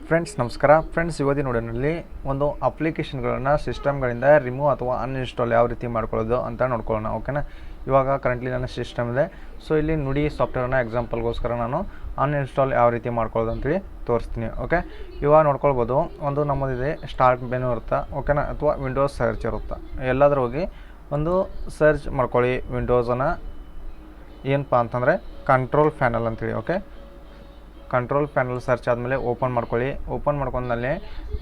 Friends ನಮಸ್ಕಾರ. Friends, ಇವತ್ತಿನ ನೋಡೋನಲ್ಲಿ ಒಂದು ಅಪ್ಲಿಕೇಶನ್ಗಳನ್ನು ಸಿಸ್ಟಮ್ಗಳಿಂದ ರಿಮೂವ್ ಅಥವಾ ಅನ್ಇನ್ಸ್ಟಾಲ್ ಯಾವ ರೀತಿ ಮಾಡ್ಕೊಳ್ಳೋದು ಅಂತ ನೋಡ್ಕೊಳ್ಳೋಣ. ಓಕೆನಾ. ಇವಾಗ ಕರೆಂಟ್ಲಿ ನನ್ನ ಸಿಸ್ಟಮ್ ಇದೆ. ಸೊ ಇಲ್ಲಿ ನುಡಿ ಸಾಫ್ಟ್ವೇರ್ನ ಎಕ್ಸಾಂಪಲ್ಗೋಸ್ಕರ ನಾನು ಅನ್ಇನ್ಸ್ಟಾಲ್ ಯಾವ ರೀತಿ ಮಾಡ್ಕೊಳ್ಳೋದು ಅಂತೇಳಿ ತೋರಿಸ್ತೀನಿ. ಓಕೆ, ಇವಾಗ ನೋಡ್ಕೊಳ್ಬೋದು. ಒಂದು ನಮ್ಮದಿದೆ ಸ್ಟಾರ್ಟ್ ಮೆನು ಇರುತ್ತೆ, ಓಕೆನಾ, ಅಥವಾ ವಿಂಡೋಸ್ ಸರ್ಚ್ ಇರುತ್ತೆ. ಎಲ್ಲಾದರೂ ಹೋಗಿ ಒಂದು ಸರ್ಚ್ ಮಾಡ್ಕೊಳ್ಳಿ ವಿಂಡೋಸನ್ನು. ಏನಪ್ಪ ಅಂತಂದರೆ ಕಂಟ್ರೋಲ್ ಪ್ಯಾನಲ್ ಅಂತೇಳಿ. ಓಕೆ, ಕಂಟ್ರೋಲ್ ಪ್ಯಾನಲ್ ಸರ್ಚ್ ಆದಮೇಲೆ ಓಪನ್ ಮಾಡ್ಕೊಳ್ಳಿ. ಓಪನ್ ಮಾಡ್ಕೊಂಡ್ಮೇಲೆ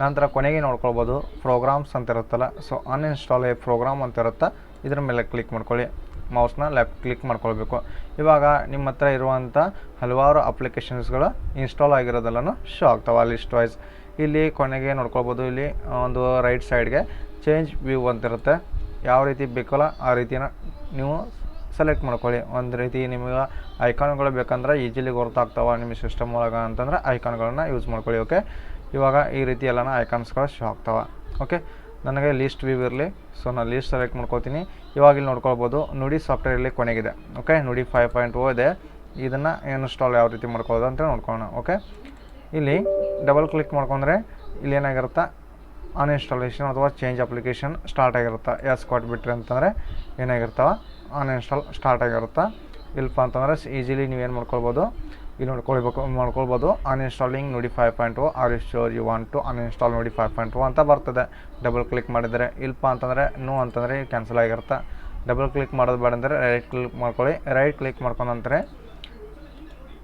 ನಂತರ ಕೊನೆಗೆ ನೋಡ್ಕೊಳ್ಬೋದು ಪ್ರೋಗ್ರಾಮ್ಸ್ ಅಂತ ಇರುತ್ತಲ್ಲ. ಸೊ ಅನ್ಇನ್ಸ್ಟಾಲ್ ಎ ಪ್ರೋಗ್ರಾಮ್ ಅಂತ ಇರುತ್ತೆ, ಇದ್ರ ಮೇಲೆ ಕ್ಲಿಕ್ ಮಾಡ್ಕೊಳ್ಳಿ. ಮೌಸ್ನ ಲೆಫ್ಟ್ ಕ್ಲಿಕ್ ಮಾಡ್ಕೊಳ್ಬೇಕು. ಇವಾಗ ನಿಮ್ಮ ಹತ್ರ ಇರುವಂಥ ಹಲವಾರು ಅಪ್ಲಿಕೇಶನ್ಸ್ಗಳು ಇನ್ಸ್ಟಾಲ್ ಆಗಿರೋದೆಲ್ಲನೂ ಶೋ ಆಗ್ತಾವೆ ಲಿಸ್ಟ್ ವೈಸ್. ಇಲ್ಲಿ ಕೊನೆಗೆ ನೋಡ್ಕೊಳ್ಬೋದು. ಇಲ್ಲಿ ಒಂದು ರೈಟ್ ಸೈಡ್ಗೆ ಚೇಂಜ್ ವ್ಯೂ ಅಂತ ಇರುತ್ತೆ. ಯಾವ ರೀತಿ ಬೇಕಲ್ಲ ಆ ರೀತಿನ ನೀವು ಸೆಲೆಕ್ಟ್ ಮಾಡ್ಕೊಳ್ಳಿ. ಒಂದು ರೀತಿ ನಿಮಗೆ ಐಕಾನ್ಗಳು ಬೇಕಂದ್ರೆ ಈಜಿಲಿ ಗೊತ್ತಾಗ್ತಾವೆ ನಿಮ್ಮ ಸಿಸ್ಟಮ್ ಒಳಗೆ ಅಂತಂದ್ರೆ ಐಕಾನ್ಗಳನ್ನು ಯೂಸ್ ಮಾಡ್ಕೊಳ್ಳಿ. ಓಕೆ, ಇವಾಗ ಈ ರೀತಿ ಎಲ್ಲನ ಐಕಾನ್ಸ್ಗಳು ಶೋ ಆಗ್ತಾವೆ. ಓಕೆ, ನನಗೆ ಲೀಸ್ಟ್ ವ್ಯೂ ಇರಲಿ, ಸೊ ನಾನು ಲೀಸ್ಟ್ ಸೆಲೆಕ್ಟ್ ಮಾಡ್ಕೊತೀನಿ. ಇವಾಗ ಇಲ್ಲಿ ನೋಡ್ಕೊಳ್ಬೋದು ನುಡಿ ಸಾಫ್ಟ್ವೇರಲ್ಲಿ ಕೊನೆಗಿದೆ. ಓಕೆ, ನುಡಿ 5.0 ಇದೆ. ಇದನ್ನು ಇನ್ಸ್ಟಾಲ್ ಯಾವ ರೀತಿ ಮಾಡ್ಕೊಳ್ಳೋದು ಅಂತ ನೋಡ್ಕೊಳ್ಳೋಣ. ಓಕೆ, ಇಲ್ಲಿ ಡಬಲ್ ಕ್ಲಿಕ್ ಮಾಡ್ಕೊಂಡ್ರೆ ಇಲ್ಲಿ ಏನಾಗಿರುತ್ತೆ, ಅನ್ಇನ್ಸ್ಟಾಲೇಷನ್ ಅಥವಾ ಚೇಂಜ್ ಅಪ್ಲಿಕೇಶನ್ ಸ್ಟಾರ್ಟ್ ಆಗಿರುತ್ತೆ. ಕೊಟ್ಬಿಟ್ರಿ ಅಂತಂದರೆ ಏನಾಗಿರ್ತಾವೆ, ಅನ್ಇನ್ಸ್ಟಾಲ್ ಸ್ಟಾರ್ಟ್ ಆಗಿರುತ್ತೆ. ಇಲ್ಲಪ್ಪ ಅಂತಂದರೆ ಈಸಿಲಿ ನೀವೇನು ಮಾಡ್ಕೊಳ್ಬೋದು, ಇಲ್ಲಿ ಮಾಡ್ಕೊಳ್ಬೋದು uninstalling Nudi 5.0 are you sure you want to uninstall Nudi 5.0 ಅಂತ ಬರ್ತದೆ. ಡಬಲ್ ಕ್ಲಿಕ್ ಮಾಡಿದರೆ. ಇಲ್ಲಪ್ಪ ಅಂತಂದರೆ ನೋ ಅಂತಂದರೆ ಕ್ಯಾನ್ಸಲ್ ಆಗಿರುತ್ತೆ. ಡಬಲ್ ಕ್ಲಿಕ್ ಮಾಡೋದು ಬೇಡ ಅಂದರೆ ರೈಟ್ ಕ್ಲಿಕ್ ಮಾಡ್ಕೊಳ್ಳಿ. ರೈಟ್ ಕ್ಲಿಕ್ ಮಾಡ್ಕೊಂಡಂದರೆ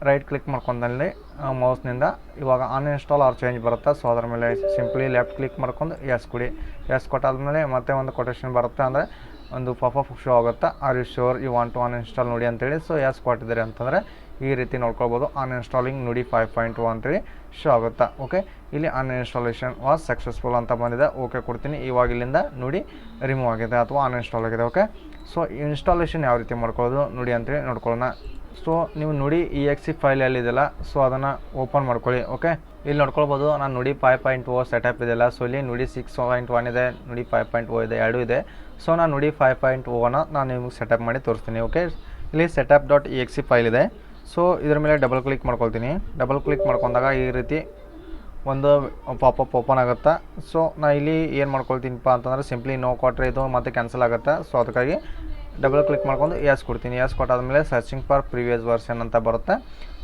ರೈಟ್ ಕ್ಲಿಕ್ ಮಾಡ್ಕೊಂಡಲ್ಲಿ ಮೌಸ್ನಿಂದ ಇವಾಗ ಅನ್ಇನ್ಸ್ಟಾಲ್ ಆರ್ ಚೇಂಜ್ ಬರುತ್ತೆ. ಸೊ ಅದರ ಮೇಲೆ ಸಿಂಪ್ಲಿ ಲೆಫ್ಟ್ ಕ್ಲಿಕ್ ಮಾಡ್ಕೊಂಡು ಎಸ್ ಕೊಡಿ. ಎಸ್ ಕೊಟ್ಟಾದ್ಮೇಲೆ ಮತ್ತೆ ಒಂದು ಕೊಟೇಶನ್ ಬರುತ್ತೆ, ಅಂದರೆ ಒಂದು ಪಾಪಪ್ ಶೋ ಆಗುತ್ತೆ. Are you sure you want to uninstall Nudi ಅಂತೇಳಿ. ಸೊ ಎಸ್ ಕೊಟ್ಟಿದ್ದೀರಿ ಅಂತಂದರೆ ಈ ರೀತಿ ನೋಡ್ಕೊಳ್ಬೋದು ಅನ್ಇನ್ಸ್ಟಾಲಿಂಗ್ ನುಡಿ 5.0 ಅಂತೇಳಿ ಶೋ ಆಗುತ್ತೆ. ಓಕೆ, ಇಲ್ಲಿ ಅನ್ಇನ್ಸ್ಟಾಲೇಷನ್ ವಾಸ್ ಸಕ್ಸಸ್ಫುಲ್ ಅಂತ ಬಂದಿದೆ. ಓಕೆ ಕೊಡ್ತೀನಿ. ಇವಾಗ ಇಲ್ಲಿಂದ ನುಡಿ ರಿಮೂವ್ ಆಗಿದೆ ಅಥವಾ ಅನ್ಇನ್ಸ್ಟಾಲ್ ಆಗಿದೆ. ಓಕೆ, ಸೊ ಇನ್ಸ್ಟಾಲೇಷನ್ ಯಾವ ರೀತಿ ಮಾಡ್ಕೊಳ್ಳೋದು ನುಡಿ ಅಂತೇಳಿ ನೋಡ್ಕೊಳ್ಳೋಣ. ಸೊ ನೀವು ನುಡಿ exe ಫೈಲ್ ಎಲ್ಲಿದೆಯಲ್ಲ, ಸೊ ಅದನ್ನು ಓಪನ್ ಮಾಡ್ಕೊಳ್ಳಿ. ಓಕೆ, ಇಲ್ಲಿ ನೋಡ್ಕೊಳ್ಬೋದು ನಾನು ನುಡಿ 5.0 ಸೆಟಪ್ ಇದೆಯಲ್ಲ. ಸೊ ಇಲ್ಲಿ ನುಡಿ 6.1 ಇದೆ, ನುಡಿ 5.0 ಇದೆ, ಎರಡೂ ಇದೆ. ಸೊ ನಾನು ನುಡಿ 5.0ನ ನಾನು ನಿಮಗೆ ಸೆಟಪ್ ಮಾಡಿ ತೋರಿಸ್ತೀನಿ. ಓಕೆ, ಇಲ್ಲಿ setup.exe ಫೈಲ್ ಇದೆ. ಸೊ ಇದ್ರ ಮೇಲೆ ಡಬಲ್ ಕ್ಲಿಕ್ ಮಾಡ್ಕೊಳ್ತೀನಿ. ಡಬಲ್ ಕ್ಲಿಕ್ ಮಾಡ್ಕೊಂಡಾಗ ಈ ರೀತಿ ಒಂದು ಪಾಪಪ್ ಓಪನ್ ಆಗುತ್ತೆ. ಸೊ ನಾನು ಇಲ್ಲಿ ಏನು ಮಾಡ್ಕೊಳ್ತೀನಿಪ್ಪ ಅಂತಂದರೆ ಸಿಂಪ್ಲಿ ನೋ ಕೊಟ್ಟರೆ ಇದು ಮತ್ತೆ ಕ್ಯಾನ್ಸಲ್ ಆಗುತ್ತೆ. ಸೊ ಅದಕ್ಕಾಗಿ ಡಬಲ್ ಕ್ಲಿಕ್ ಮಾಡ್ಕೊಂಡು ಎಸ್ ಕೊಡ್ತೀನಿ. ಎಸ್ ಕೊಟ್ಟಾದ್ಮೇಲೆ ಸರ್ಚಿಂಗ್ ಫಾರ್ ಪ್ರೀವಿಯಸ್ ವರ್ಷನ್ ಅಂತ ಬರುತ್ತೆ.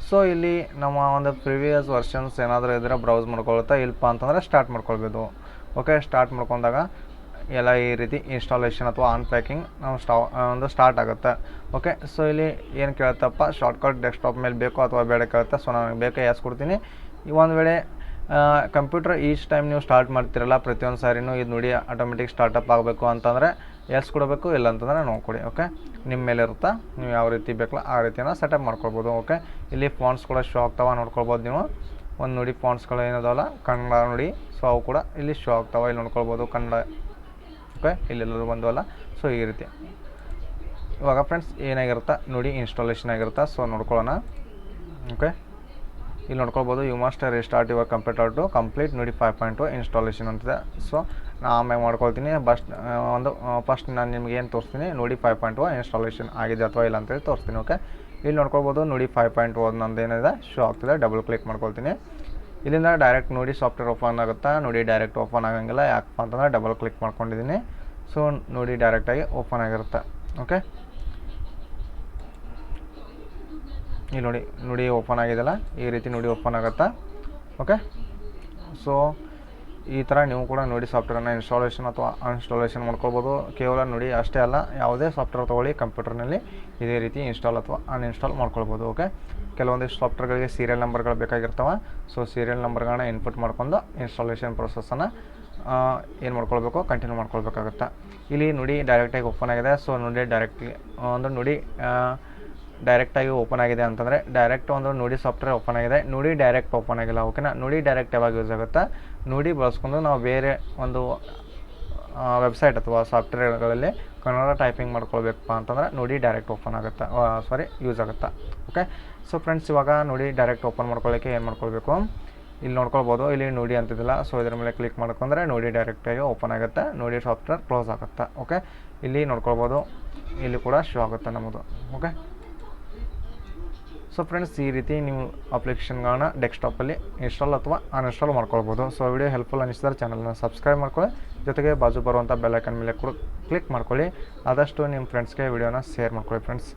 ಸೊ ಇಲ್ಲಿ ನಮ್ಮ ಒಂದು ಪ್ರೀವಿಯಸ್ ವರ್ಷನ್ಸ್ ಏನಾದರೂ ಇದ್ದರೆ ಬ್ರೌಸ್ ಮಾಡ್ಕೊಳುತ್ತಾ. ಇಲ್ಲಪ್ಪ ಅಂತಂದರೆ ಸ್ಟಾರ್ಟ್ ಮಾಡ್ಕೊಳ್ಬೋದು. ಓಕೆ, ಸ್ಟಾರ್ಟ್ ಮಾಡ್ಕೊಂಡಾಗ ಎಲ್ಲ ಈ ರೀತಿ ಇನ್ಸ್ಟಾಲೇಷನ್ ಅಥವಾ ಅನ್ಪ್ಯಾಕಿಂಗ್ ನಾವು ಸ್ಟಾರ್ಟ್ ಆಗುತ್ತೆ. ಓಕೆ, ಸೊ ಇಲ್ಲಿ ಏನು ಕೇಳುತ್ತಪ್ಪ, ಶಾರ್ಟ್ಕಟ್ ಡೆಸ್ಕ್ಟಾಪ್ ಮೇಲೆ ಬೇಕು ಅಥವಾ ಬೇಡ ಕೇಳುತ್ತೆ. ಸೊ ನನಗೆ ಬೇಕಾ ಎಸ್ ಕೊಡ್ತೀನಿ. ಒಂದು ವೇಳೆ ಕಂಪ್ಯೂಟರ್ ಈಚ್ ಟೈಮ್ ನೀವು ಸ್ಟಾರ್ಟ್ ಮಾಡ್ತಿರಲ್ಲ ಪ್ರತಿಯೊಂದು ಸಾರಿನೂ ಇದು ನೋಡಿ ಆಟೋಮೆಟಿಕ್ ಸ್ಟಾರ್ಟಪ್ ಆಗಬೇಕು ಅಂತಂದರೆ ಎಸ್ ಕೊಡಬೇಕು, ಇಲ್ಲ ಅಂತಂದರೆ ನೋ ಕೊಡಿ. ಓಕೆ, ನಿಮ್ಮ ಮೇಲೆ ಇರುತ್ತಾ, ನೀವು ಯಾವ ರೀತಿ ಬೇಕಲ್ಲ ಆ ರೀತಿನ ಸೆಟಪ್ ಮಾಡ್ಕೊಳ್ಬೋದು. ಓಕೆ, ಇಲ್ಲಿ ಫಾಂಟ್ಸ್ ಕೂಡ ಶೋ ಆಗ್ತಾವೆ ನೋಡ್ಕೊಳ್ಬೋದು. ನೀವು ಒಂದು ನೋಡಿ ಫಾಂಟ್ಸ್ಗಳು ಏನದಾವಲ್ಲ ಕನ್ನಡ ನೋಡಿ, ಸೊ ಅವು ಕೂಡ ಇಲ್ಲಿ ಶೋ ಆಗ್ತಾವೆ. ಇಲ್ಲಿ ನೋಡ್ಕೊಳ್ಬೋದು ಕನ್ನಡ. ಓಕೆ, ಇಲ್ಲೆಲ್ಲರೂ ಬಂದವಲ್ಲ. ಸೊ ಈ ರೀತಿ ಇವಾಗ ಫ್ರೆಂಡ್ಸ್ ಏನಾಗಿರುತ್ತೆ ನೋಡಿ ಇನ್ಸ್ಟಾಲೇಷನ್ ಆಗಿರುತ್ತೆ. ಸೊ ನೋಡ್ಕೊಳ್ಳೋಣ. ಓಕೆ, ಇಲ್ಲಿ ನೋಡ್ಕೊಳ್ಬೋದು you must restart your computer to complete Nudi 5.0 installation ಅಂತಿದೆ. ಸೊ ನಾನು ಆಮೇಲೆ ಮಾಡ್ಕೊಳ್ತೀನಿ. ಫಸ್ಟ್ ನಾನು ನಿಮ್ಗೆ ಏನು ತೋರಿಸ್ತೀನಿ, ನುಡಿ 5.0 ಇನ್ಸ್ಟಾಲೇಷನ್ ಆಗಿದೆ ಅಥವಾ ಇಲ್ಲ ಅಂತೇಳಿ ತೋರಿಸ್ತೀನಿ. ಓಕೆ, ಇಲ್ಲಿ ನೋಡ್ಕೊಳ್ಬೋದು ನುಡಿ 5.0 ನಂದು ಏನಿದೆ ಶೋ ಆಗ್ತಿದೆ. ಡಬಲ್ ಕ್ಲಿಕ್ ಮಾಡ್ಕೊಳ್ತೀನಿ. ಇಲ್ಲಿಂದ ಡೈರೆಕ್ಟ್ ನುಡಿ ಸಾಫ್ಟ್ವೇರ್ ಓಪನ್ ಆಗುತ್ತೆ. ನುಡಿ ಡೈರೆಕ್ಟ್ ಓಪನ್ ಆಗಂಗಿಲ್ಲ, ಯಾಕಪ್ಪ ಅಂತಂದರೆ ಡಬಲ್ ಕ್ಲಿಕ್ ಮಾಡ್ಕೊಂಡಿದ್ದೀನಿ. ಸೊ ನುಡಿ ಡೈರೆಕ್ಟಾಗಿ ಓಪನ್ ಆಗಿರುತ್ತೆ. ಓಕೆ, ಇಲ್ಲಿ ನೋಡಿ ನುಡಿ ಓಪನ್ ಆಗಿದೆಲ್ಲ, ಈ ರೀತಿ ನುಡಿ ಓಪನ್ ಆಗುತ್ತೆ. ಓಕೆ, ಸೊ ಈ ಥರ ನೀವು ಕೂಡ ನುಡಿ ಸಾಫ್ಟ್ವೇರನ್ನು ಇನ್ಸ್ಟಾಲೇಷನ್ ಅಥವಾ ಅನ್ಇನ್ಸ್ಟಾಲೇಷನ್ ಮಾಡ್ಕೊಳ್ಬೋದು. ಕೇವಲ ನುಡಿ ಅಷ್ಟೇ ಅಲ್ಲ, ಯಾವುದೇ ಸಾಫ್ಟ್ವೇರ್ ತೊಗೊಳ್ಳಿ ಕಂಪ್ಯೂಟರ್ನಲ್ಲಿ ಇದೇ ರೀತಿ ಇನ್ಸ್ಟಾಲ್ ಅಥವಾ ಅನ್ಇನ್ಸ್ಟಾಲ್ ಮಾಡ್ಕೊಳ್ಬೋದು. ಓಕೆ, ಕೆಲವೊಂದಿಷ್ಟು ಸಾಫ್ಟ್ವೇರ್ಗಳಿಗೆ ಸೀರಿಯಲ್ ನಂಬರ್ಗಳು ಬೇಕಾಗಿರ್ತವೆ. ಸೊ ಸೀರಿಯಲ್ ನಂಬರ್ಗಳನ್ನ ಇನ್ಪುಟ್ ಮಾಡ್ಕೊಂಡು ಇನ್ಸ್ಟಾಲೇಷನ್ ಪ್ರೊಸೆಸನ್ನು ಏನು ಮಾಡ್ಕೊಳ್ಬೇಕು, ಕಂಟಿನ್ಯೂ ಮಾಡ್ಕೊಳ್ಬೇಕಾಗುತ್ತೆ. ಇಲ್ಲಿ ನುಡಿ ಡೈರೆಕ್ಟಾಗಿ ಓಪನ್ ಆಗಿದೆ. ಸೊ ನುಡಿ ಡೈರೆಕ್ಟಾಗಿ ಓಪನ್ ಆಗಿದೆ ಅಂತಂದರೆ ಡೈರೆಕ್ಟ್ ಒಂದು ನುಡಿ ಸಾಫ್ಟ್ವೇರ್ ಓಪನ್ ಆಗಿದೆ, ನುಡಿ ಡೈರೆಕ್ಟ್ ಓಪನ್ ಆಗಿಲ್ಲ. ಓಕೆನಾ, ನುಡಿ ಡೈರೆಕ್ಟ್ ಯಾವಾಗ ಯೂಸ್ ಆಗುತ್ತೆ, ನುಡಿ ಬಳಸ್ಕೊಂಡು ನಾವು ಬೇರೆ ಒಂದು ವೆಬ್ಸೈಟ್ ಅಥವಾ ಸಾಫ್ಟ್ವೇರ್ಗಳಲ್ಲಿ ಕನ್ನಡ ಟೈಪಿಂಗ್ ಮಾಡ್ಕೊಳ್ಬೇಕಪ್ಪ ಅಂತಂದರೆ ನುಡಿ ಡೈರೆಕ್ಟ್ ಓಪನ್ ಆಗುತ್ತೆ, ಯೂಸ್ ಆಗುತ್ತೆ. ಓಕೆ, ಸೊ ಫ್ರೆಂಡ್ಸ್ ಇವಾಗ ನುಡಿ ಡೈರೆಕ್ಟ್ ಓಪನ್ ಮಾಡ್ಕೊಳ್ಳೋಕ್ಕೆ ಏನು ಮಾಡ್ಕೊಳ್ಬೇಕು, ಇಲ್ಲಿ ನೋಡ್ಕೊಳ್ಬೋದು. ಇಲ್ಲಿ ನುಡಿ ಅಂತಿದ್ದಿಲ್ಲ. ಸೊ ಇದ್ರ ಮೇಲೆ ಕ್ಲಿಕ್ ಮಾಡ್ಕೊಂಡ್ರೆ ನುಡಿ ಡೈರೆಕ್ಟಾಗಿ ಓಪನ್ ಆಗುತ್ತೆ, ನುಡಿ ಸಾಫ್ಟ್ವೇರ್ ಕ್ಲೋಸ್ ಆಗುತ್ತೆ. ಓಕೆ, ಇಲ್ಲಿ ನೋಡ್ಕೊಳ್ಬೋದು, ಇಲ್ಲಿ ಕೂಡ ಶೋ ಆಗುತ್ತೆ ನಮ್ಮದು. ಓಕೆ, ಸೊ ಫ್ರೆಂಡ್ಸ್, ಈ ರೀತಿ ನೀವು ಅಪ್ಲಿಕೇಶನ್ಗಳನ್ನ ಡೆಸ್ಕ್ಟಾಪಲ್ಲಿ ಇನ್ಸ್ಟಾಲ್ ಅಥವಾ ಅನ್ಇನ್ಸ್ಟಾಲ್ ಮಾಡ್ಕೊಳ್ಬೋದು. ಸೊ ವಿಡಿಯೋ ಹೆಲ್ಪ್ಫುಲ್ ಅನಿಸಿದ್ರೆ ಚಾನಲ್ನ ಸಬ್ಸ್ಕ್ರೈಬ್ ಮಾಡ್ಕೊಳ್ಳಿ, ಜೊತೆಗೆ ಬಾಜು ಬರುವಂಥ ಬೆಲ್ ಐಕನ್ ಮೇಲೆ ಕೂಡ ಕ್ಲಿಕ್ ಮಾಡ್ಕೊಳ್ಳಿ. ಆದಷ್ಟು ನಿಮ್ಮ ಫ್ರೆಂಡ್ಸ್ಗೆ ವಿಡಿಯೋನ ಶೇರ್ ಮಾಡ್ಕೊಳ್ಳಿ ಫ್ರೆಂಡ್ಸ್.